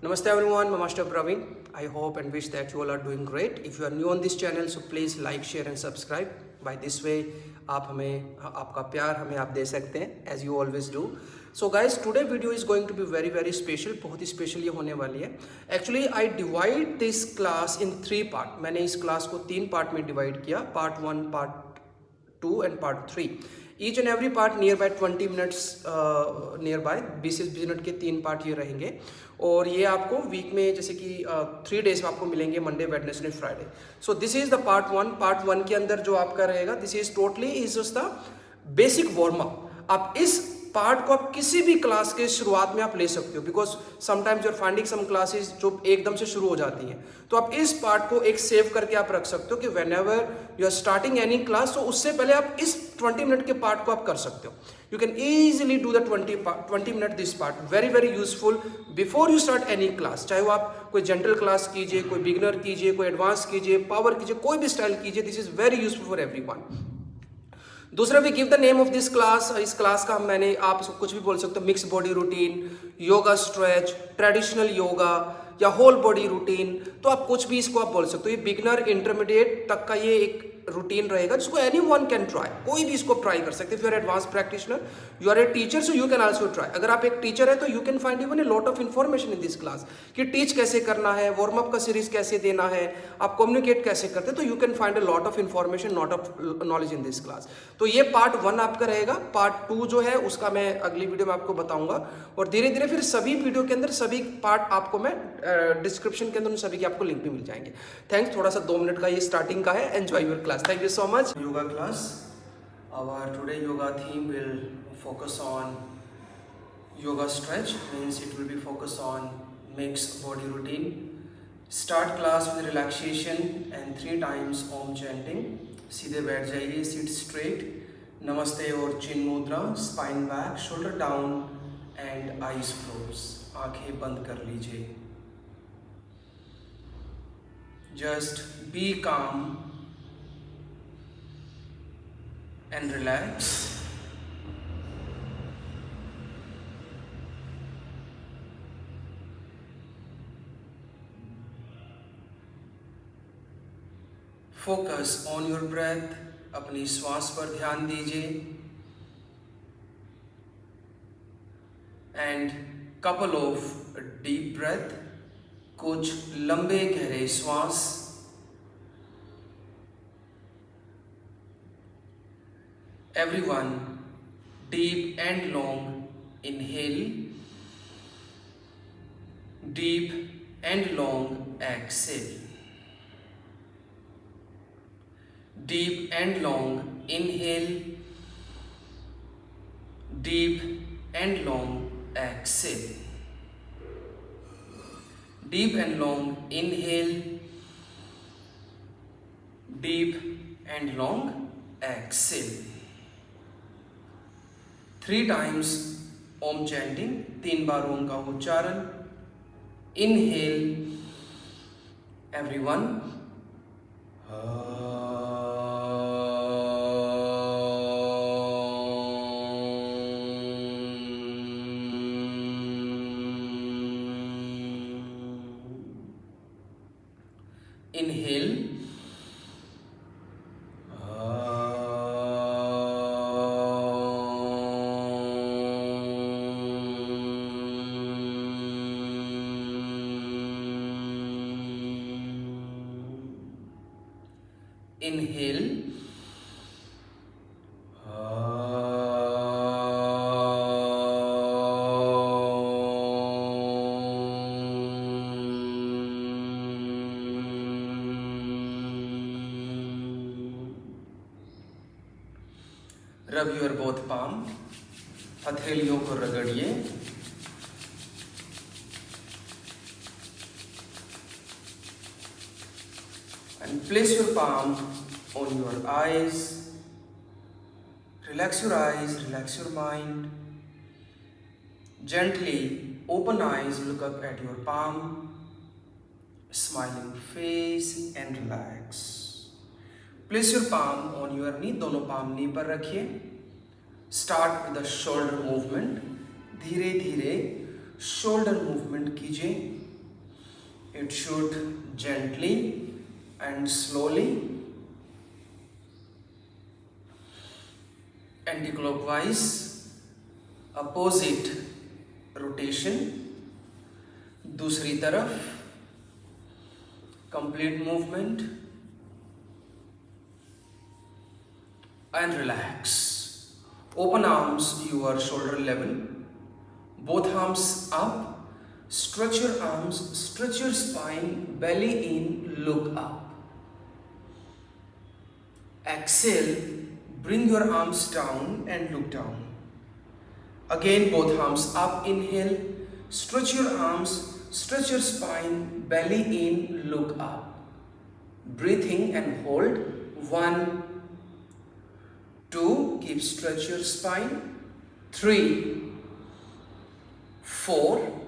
Namaste everyone, I'm Master Praveen. I hope and wish that you all are doing great. If you are new on this channel, so please like, share and subscribe. By this way, आप हमें आपका प्यार हमें आप दे सकते हैं as you always do. So guys, today video is going to be very special. बहुत ही special ये होने वाली है. Actually, I divide this class in 3 part. मैंने इस क्लास को 3 पार्ट में डिवाइड किया. Part 1, Part 2 and Part 3. Each and every part near by 20 minutes near by 20 minute के 3 पार्ट ये रहेंगे. और ये आपको वीक में जैसे कि 3 डेज में आपको मिलेंगे, Monday, Wednesday, Friday. So this is the part 1 के अंदर जो आपका रहेगा, this is totally is just the basic warm up. आप इस पार्ट को आप किसी भी क्लास के शुरुआत में आप ले सकते हो, because sometimes your finding some classes जो एकदम से शुरू हो जाती हैं. तो आप इस पार्ट को एक सेव करके आप रख सकते हो कि whenever you are starting any class, तो उससे पहले आप इस 20 मिनट के पार्ट को आप कर सकते हो. You can easily do the 20 minute this part. Very useful before you start any class. चाहे वो आप कोई जनरल क्लास कीजिए, कोई बिगिनर कीजिए, कोई एडवांस कीजिए, पावर कीजिए, कोई भी स्टाइल कीजिए. This is very useful for everyone. दूसरा, we give the name of this class. इस क्लास का मैंने आप कुछ भी बोल सकते हो. Mix body routine, yoga stretch, traditional yoga या होल बॉडी रूटीन. तो आप कुछ भी इसको आप बोल सकते हो. ये बिगनर इंटरमीडिएट तक का ये एक रूटीन रहेगा जिसको एनी वन कैन ट्राई. कोई भी इसको ट्राई कर सकते. If you are advance practitioner, you are a teacher, so you can also try. अगर आप एक टीचर है तो you can find even a lot of information in this class कि टीच कैसे करना है, वार्म अप का सीरीज कैसे देना है, आप कम्युनिकेट कैसे करते हैं. तो you can find A lot of information, lot of knowledge in this class. तो ये पार्ट 1 आपका रहेगा. पार्ट 2 जो है उसका मैं अगली वीडियो में आपको बताऊंगा. और धीरे धीरे फिर सभी वीडियो के अंदर सभी पार्ट आपको मैं डिस्क्रिप्शन के अंदर उन सभी के आपको लिंक भी मिल जाएंगे. थैंक्स. थोड़ा सा 2 मिनट का ये स्टार्टिंग का है. Enjoy your class. Thank you so much. Yoga class. Our today yoga theme will focus on yoga stretch, means it will be focused on mixed body routine. Start class with relaxation and 3 times om chanting. सीधे बैठ जाइए, sit straight, नमस्ते और चिन मुद्रा, spine back, shoulder down and eyes close. आंखें बंद कर लीजिए. Just be calm and relax. Focus on your breath. अपनी श्वास पर ध्यान दीजिए. And couple of deep breath. कुछ लंबे गहरे श्वास. Everyone, deep and long inhale, deep and long exhale, deep and long inhale, deep and long exhale, deep and long inhale, deep and long exhale. 3 times Om chanting. 3 बार ओम का उच्चारण. Inhale everyone. Inhale. Inhale. Rub your both palm. हथेलियों को रगड़िए. And place your palm on your eyes. Relax your eyes, relax your mind. Gently open eyes, look up at your palm. Smiling face and relax. Place your palm on your knee. दोनों palm knee पर रखिए. Start with the shoulder movement. धीरे धीरे shoulder movement कीजिए. It should gently and slowly, anti-clockwise, opposite rotation, दूसरी तरफ, complete movement, and relax. Open arms your shoulder level, both arms up, stretch your arms, stretch your spine, belly in, look up. Exhale, bring your arms down and look down. Again, both arms up, inhale, stretch your arms, stretch your spine, belly in, look up. Breathing and hold. 1, 2, keep stretch your spine. 3, 4,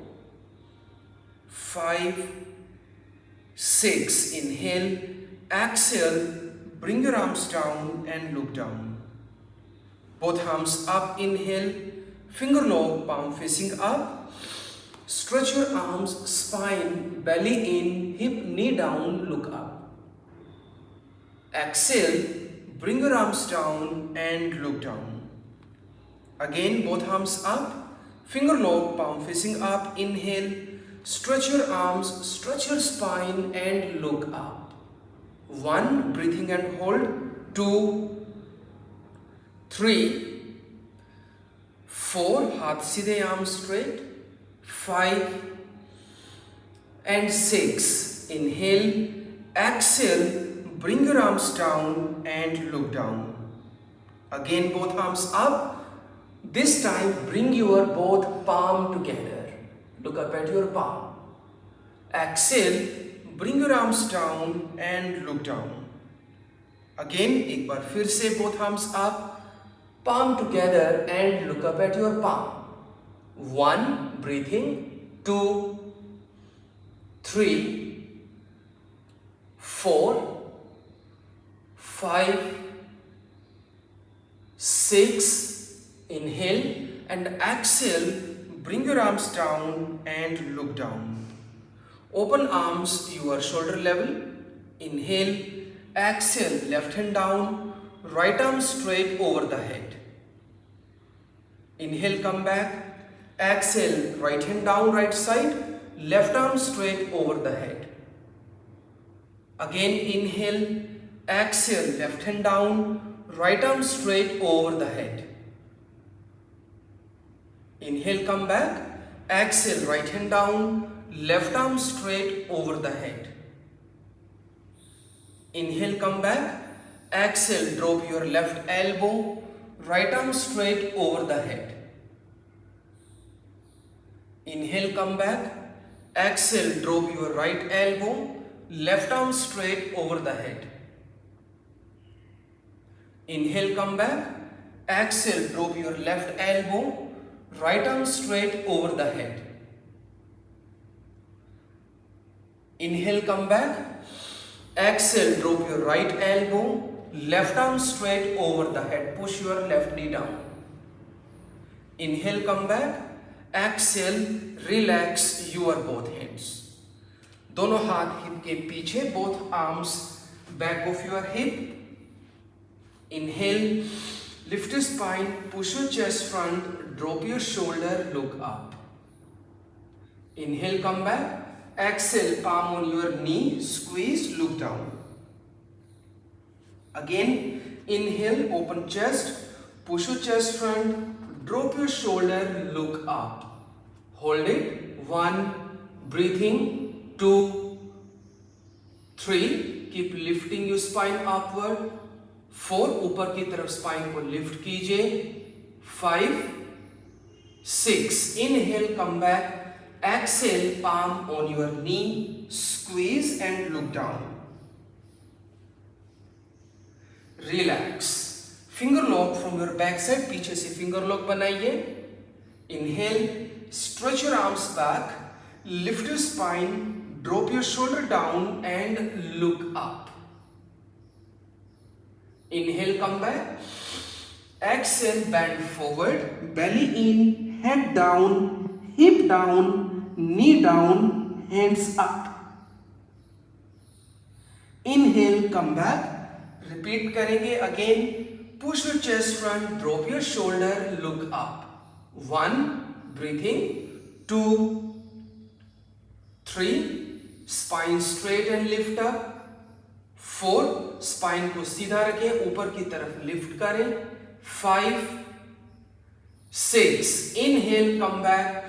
5, 6. Inhale, exhale, bring your arms down and look down. Both arms up, inhale, finger lock, palm facing up. Stretch your arms, spine, belly in, hip, knee down, look up. Exhale, bring your arms down and look down. Again, both arms up, finger lock, palm facing up. Inhale, stretch your arms, stretch your spine and look up. 1, breathing and hold. 2, 3, 4, हाथ सीधे, arms straight. 5 and 6. Inhale, exhale, bring your arms down and look down. Again, both arms up. This time, bring your both palm together. Look up at your palm. Exhale, bring your arms down and look down. Again, एक बार फिर से both arms up, palm together and look up at your palm. 1, breathing. 2, 3, 4, 5, 6. Inhale and exhale, bring your arms down and look down. Open arms your shoulder level. Inhale, exhale, left hand down, right arm straight over the head. Inhale, come back. Exhale, right hand down, right side, left arm straight over the head. Again, inhale, exhale, left hand down, right arm straight over the head. Inhale, come back. Exhale, right hand down, left arm straight over the head. Inhale, come back. Exhale, drop your left elbow, right arm straight over the head. Inhale, come back. Exhale, drop your right elbow, left arm straight over the head. Inhale, come back. Exhale, drop your left elbow, right arm straight over the head. Inhale, come back. Exhale, drop your right elbow, left arm straight over the head. Push your left knee down. Inhale, come back. Exhale, relax your both hands. दोनों हाथ hip के पीछे, both arms back of your hip. Inhale, lift your spine, push your chest front, drop your shoulder, look up. Inhale, come back. Exhale, palm on your knee, squeeze, look down. Again, inhale, open chest, push your chest front, drop your shoulder, look up. Hold it. 1, breathing. 2, 3, keep lifting your spine upward. 4, ऊपर की तरफ spine को lift कीजिए. 5, 6, inhale, come back. Exhale, palm on your knee, squeeze and look down. Relax. Finger lock from your back side, पीछे से finger lock बनाइए. Inhale, stretch your arms back, lift your spine, drop your shoulder down and look up. Inhale, come back. Exhale, bend forward, belly in, head down, hip down, knee down, hands up. Inhale come back, repeat करेंगे again, push your chest front, drop your shoulder, look up, 1 breathing, 2 3 spine straight and lift up, 4 spine को सीधा रखें, ऊपर की तरफ lift करें, 5 6 inhale come back,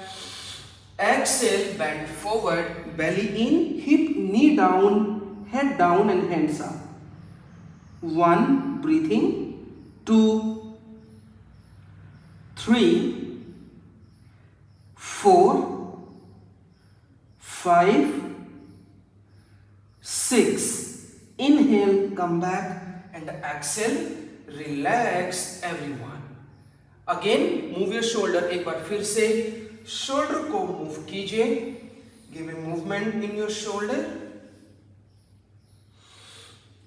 exhale bend forward, belly in, hip knee down, head down and hands up, 1 breathing, 2 3 4 5 6 inhale come back and exhale, relax everyone. Again move your shoulder, एक बार फिर से शोल्डर को मूव कीजिए, give a movement in your shoulder,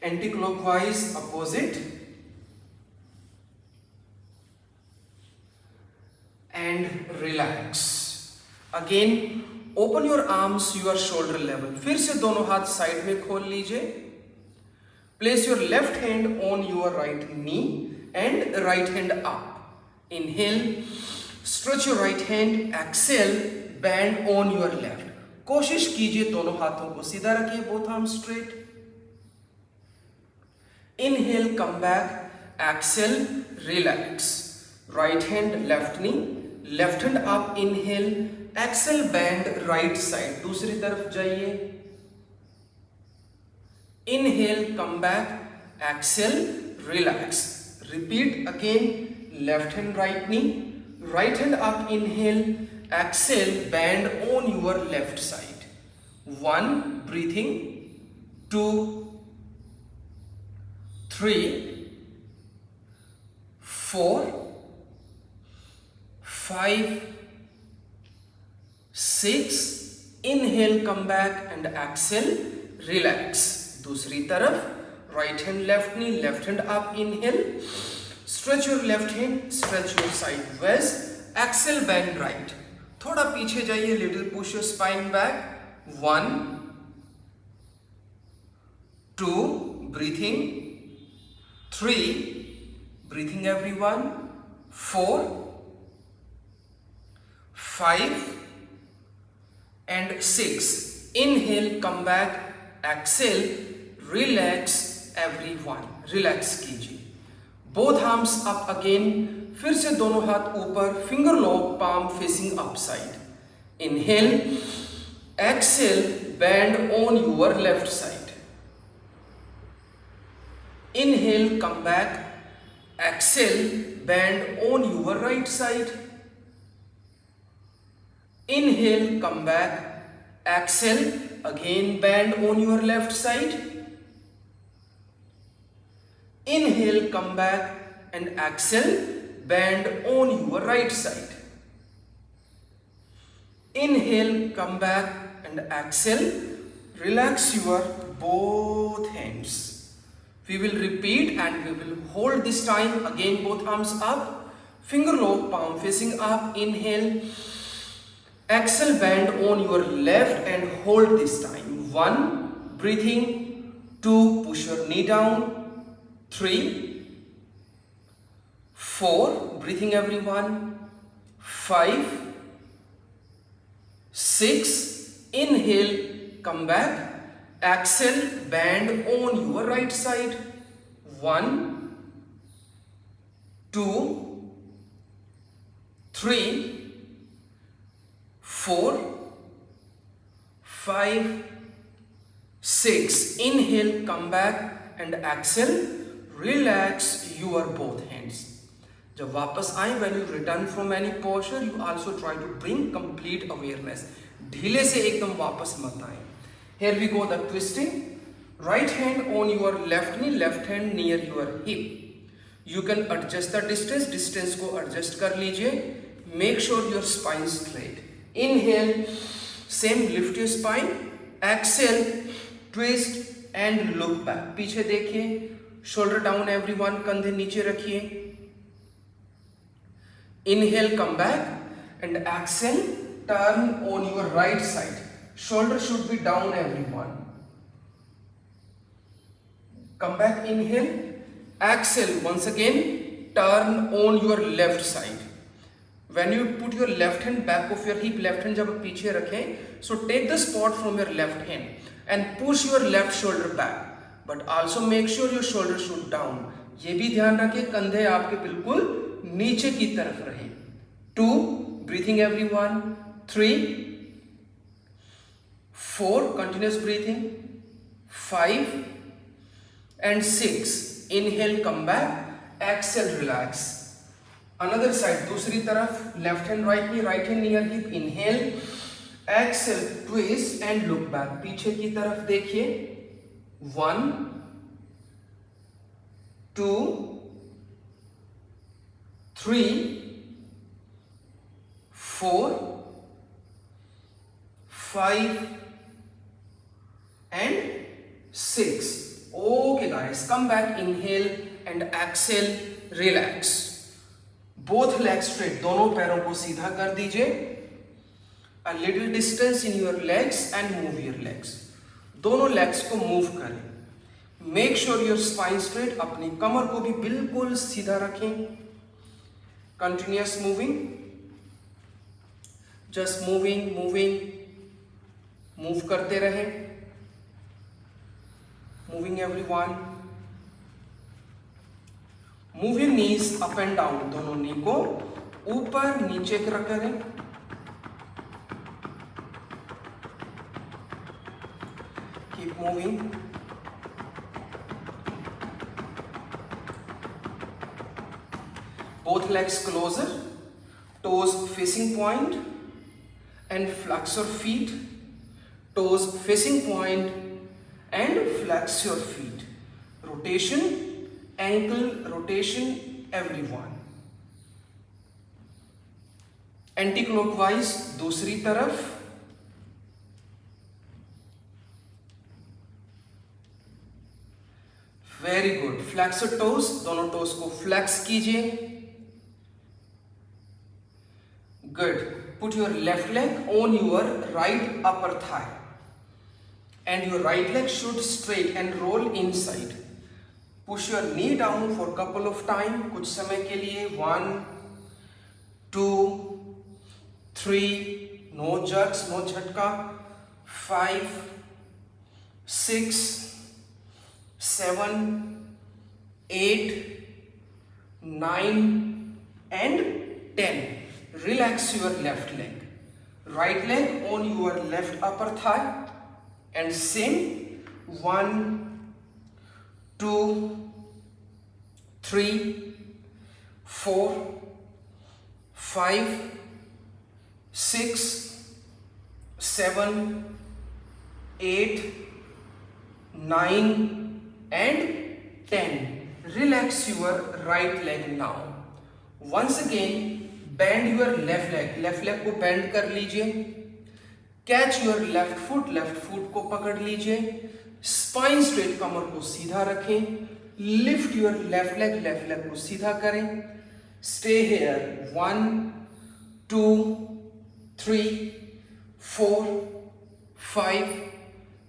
anti clockwise opposite and relax. Again open your arms your shoulder level, फिर से दोनों हाथ side में खोल लीजिए. Place your left hand on your right knee and right hand up. Inhale, stretch your right hand, exhale, bend on your left. कोशिश कीजिए दोनों हाथों को सीधा रखिए, both arms straight. Inhale, come back, exhale, relax. Right hand, left knee, left hand up, inhale, exhale, bend right side. दूसरी तरफ जाइए. Inhale, come back, exhale, relax. Repeat again, left hand, right knee, right hand up, inhale, exhale, bend on your left side, 1 breathing, 2 3 4 5 6 inhale come back and exhale, relax. दूसरी तरफ, right hand left knee, left hand up, inhale, stretch your left hand, stretch your sideways, exhale, bend right. थोड़ा पीछे जाइए, little push your spine back, 1 2 breathing, 3 breathing everyone, 4 5 and 6 inhale come back, exhale, relax everyone. relax कीजिए. Both arms up again, फिर से दोनों हाथ ऊपर, finger lock, palm facing upside. Inhale, exhale, bend on your left side. Inhale come back, exhale, bend on your right side. Inhale come back, exhale, again bend on your left side. Inhale, come back and exhale, bend on your right side. Inhale, come back and exhale, relax your both hands. We will repeat and we will hold this time. Again, both arms up, finger lock, palm facing up. Inhale, exhale, bend on your left and hold this time. 1 breathing, 2 push your knee down, 3 4 breathing everyone, 5 6 inhale come back, exhale, bend on your right side. 1 2 3 4 5 6 inhale come back and exhale, relax your both hands. जब वापस आए, when you return from any posture, you also try to bring complete awareness. ढीले से एकदम वापस मत आए. Here we go, the twisting. Right hand on your left knee, left hand near your hip. You can adjust the distance. Distance को adjust कर लीजिए. Make sure your spine is straight. Inhale, same lift your spine. Exhale, twist and look back. पीछे देखिए, shoulder down everyone, कंधे नीचे रखिए. Inhale, come back and exhale, turn on your right side. Shoulder should be down everyone. come back, inhale, exhale. Once again, turn on your left side. When you put your left hand back of your hip, left hand जब पीछे रखें, so take the spot from your left hand and push your left shoulder back, but also make sure your shoulder shoot down. ये भी ध्यान रखें कंधे आपके बिल्कुल नीचे की तरफ रहे. 2, breathing everyone. 3, 4, continuous breathing. 5 and 6. Inhale, come back. Exhale, relax. Another side, दूसरी तरफ, left hand right knee, right hand near hip. Inhale, exhale, twist and look back. पीछे की तरफ देखिए. 1, 2, 3, 4, 5 and 6. Okay guys, come back, inhale and exhale, relax. Both legs straight, दोनों पैरों को सीधा कर दीजिए. A little distance in your legs and move your legs. दोनों legs को move करें. Make sure your spine straight. अपनी कमर को भी बिल्कुल सीधा रखें. Continuous moving. Just moving, moving. Move करते रहें. Moving everyone. Move your knees up and down. दोनों नी को ऊपर नीचे करें. Keep moving. Both legs closer, toes facing point, and flex your feet. Toes facing point and flex your feet. Rotation, ankle rotation, everyone. Anti-clockwise, दूसरी तरफ. Very good. Flex your toes. दोनों toes को flex कीजिए. Good. Put your left leg on your right upper thigh. And your right leg should straight and roll inside. Push your knee down for couple of time. कुछ समय के लिए. 1, 2, 3. No jerks, no झटका. 5, 6, 7, 8, 9 and 10. Relax your left leg. Right leg on your left upper thigh. And same. 1, 2, 3, 4, 5, 6, 7, 8, 9 and 10. Relax your right leg now. Once again, bend your left leg. Left leg को bend कर लीजिए. Catch your left foot को पकड़ लीजिए. Spine straight, कमर को सीधा रखें. Lift your left leg को सीधा करें. Stay here. 1, 2, 3, 4, 5,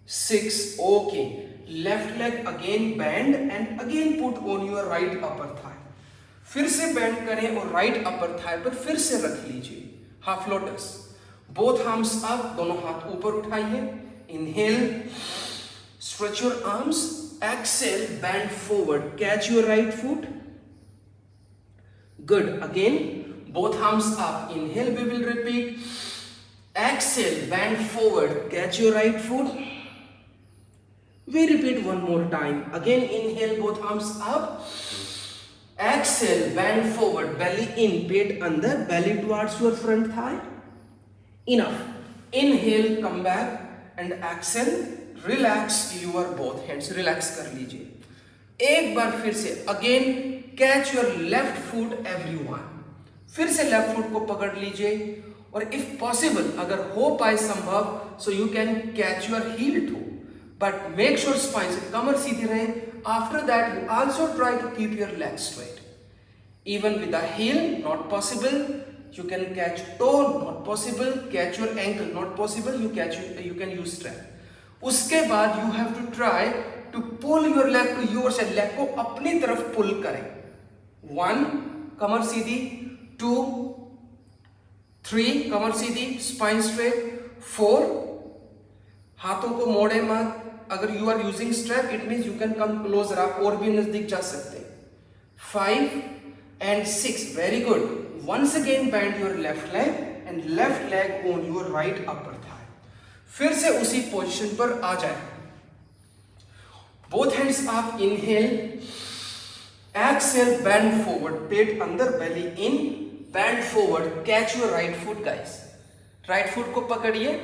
6. Okay. Left leg again bend and again put on your right upper thigh. फिर से bend करें और right upper thigh पर फिर से रख लीजिए. Half lotus. Both arms up. दोनों हाथ ऊपर उठाइए. Inhale. Stretch your arms. Exhale. Bend forward. Catch your right foot. Good. Again. Both arms up. Inhale. We will repeat. Exhale. Bend forward. Catch your right foot. We repeat one more time. Again. Inhale. Both arms up. Exhale. Bend forward. Belly in. Pet under. Belly towards your front thigh. Enough. Inhale, come back and exhale. Relax your both hands. Relax कर लीजिए. एक बार फिर से again catch your left foot everyone. फिर से left foot को पकड़ लीजिए और if possible अगर हो पाए संभव so you can catch your heel too. But make sure spine से कमर सीधी रहे. After that you also try to keep your legs straight. Even with the heel not possible. You can catch toe, not possible. Catch your ankle, not possible. You can use strap. उसके बाद you have to try to pull your leg to your side, leg को अपनी तरफ पुल करें। 1 कमर सीधी, 2 3 कमर सीधी, spine straight, 4 हाथों को मोड़े मत। अगर you are using strap it means you can come closer, आप और भी नजदीक जा सकते हैं। 5 and 6, very good. Once again bend your left leg and left leg on your right upper thigh. फिर से उसी पोजीशन पर आ जाए। Both hands up, inhale, exhale, bend forward, पेट अंदर, belly in, bend forward, catch your right foot guys. Right foot को पकड़िए।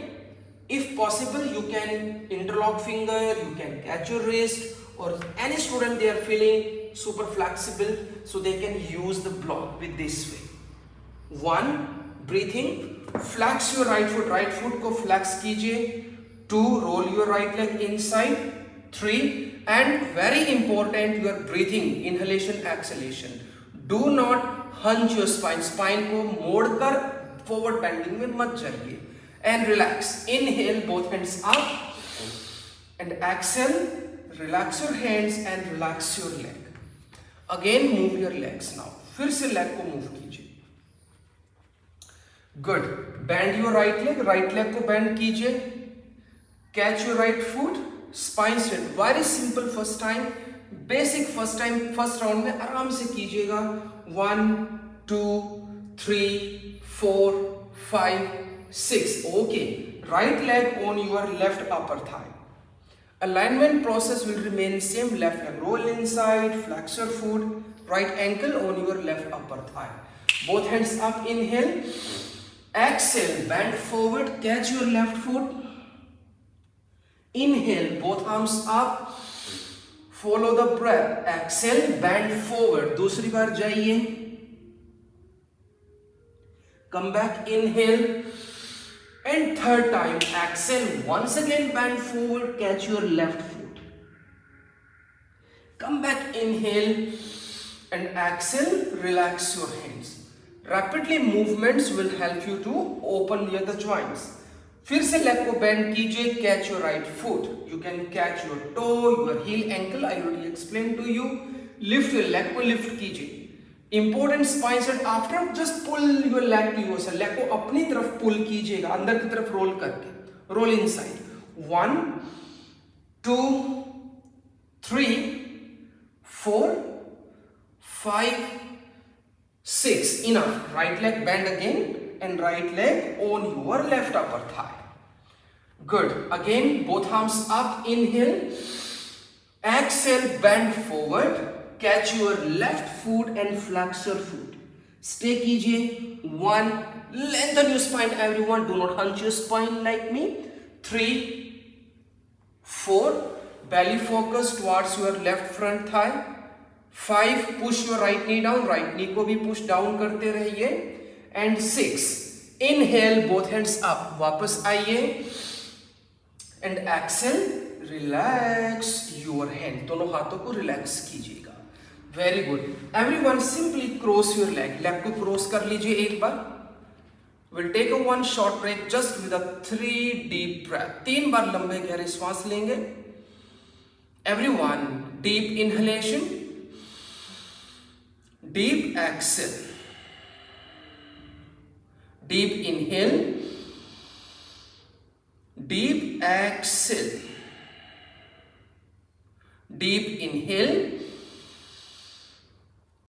If possible you can interlock finger, you can catch your wrist, or any student they are feeling super flexible so they can use the block with this way. 1 breathing, flex your right foot को flex कीजिए। 2 roll your right leg inside। 3 and very important your breathing, inhalation exhalation, do not hunch your spine को मोड़कर forward bending में मत जाइए। And relax, inhale, both hands up and exhale, relax your hands and relax your leg. Again move your legs now, फिर से leg को move कीजिए। Good, bend your right leg को bend कीजिए। Catch your right foot, spine straight, very simple first time, basic first round में आराम से कीजिएगा। 1 2 3 4 5 6, okay, right leg on your left upper thigh. Alignment process will remain same, left leg roll inside, flex your foot, right ankle on your left upper thigh. Both hands up, inhale, exhale, bend forward, catch your left foot, inhale, both arms up, follow the breath, exhale, bend forward, दूसरी बार जाइए, come back, inhale, and third time exhale, once again bend forward, catch your left foot, come back, inhale and exhale, relax your hands. Rapidly movements will help you to open near the joints. फिर से leg को bend कीजिए, catch your right foot, you can catch your toe, your heel, ankle, I already explained to you. Lift your leg को lift कीजिए। Important spine set, after just pull your leg to yourself, leg को अपनी तरफ pull कीजिएगा, अंदर की तरफ roll करके, roll inside। 1 2 3 4 5 6, enough. Right leg bend again and right leg on your left upper thigh. Good, again both arms up, inhale, exhale, bend forward, catch your left foot and flex your foot, stay कीजिए। 1, lengthen your spine everyone, do not hunch your spine like me। 3 4, belly focus towards your left front thigh। 5, push your right knee down, right knee को भी push down करते रहिए। And 6, inhale, both hands up, वापस आइए and exhale, relax your hand, दोनों हाथों को relax कीजिएगा। Very good. Everyone simply cross your leg. Leg को cross कर लीजिए एक बार। We'll take a 1 short break just with a 3 deep breath. 3 बार लंबे गहरे श्वास लेंगे। Everyone, deep inhalation, deep exhale, deep inhale, deep exhale, deep inhale,